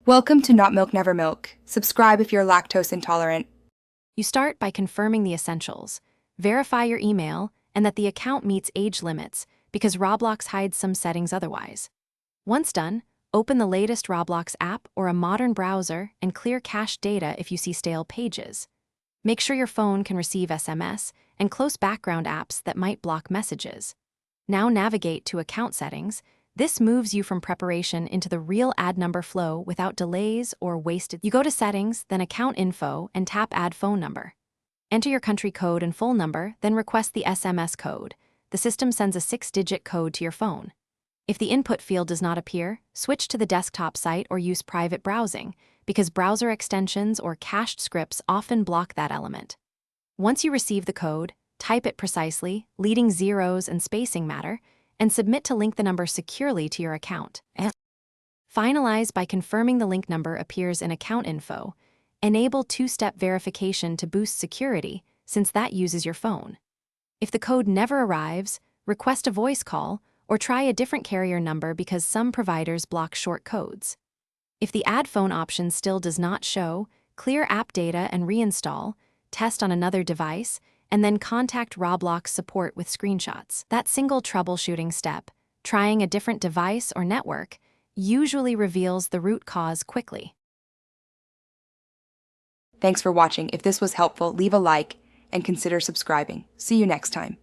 Welcome to Not Milk Never Milk. Subscribe if you're lactose intolerant. You start by confirming the essentials. Verify your email and that the account meets age limits because Roblox hides some settings otherwise. Once done, open the latest Roblox app or a modern browser and clear cached data if you see stale pages. Make sure your phone can receive SMS and close background apps that might block messages. Now navigate to Account Settings. This moves you from preparation into the real ad number flow without delays or wasted. You go to Settings, then Account Info, and tap Add Phone Number. Enter your country code and full number, then request the SMS code. The system sends a 6-digit code to your phone. If the input field does not appear, switch to the desktop site or use private browsing, because browser extensions or cached scripts often block that element. Once you receive the code, type it precisely, leading zeros and spacing matter, and submit to link the number securely to your account. Finalize by confirming the link number appears in Account Info. Enable two-step verification to boost security, since that uses your phone. If the code never arrives, request a voice call or try a different carrier number because some providers block short codes. If the Add Phone option still does not show, clear app data and reinstall, test on another device, and then contact Roblox support with screenshots. That single troubleshooting step, trying a different device or network, usually reveals the root cause quickly. Thanks for watching. If this was helpful, leave a like and consider subscribing. See you next time.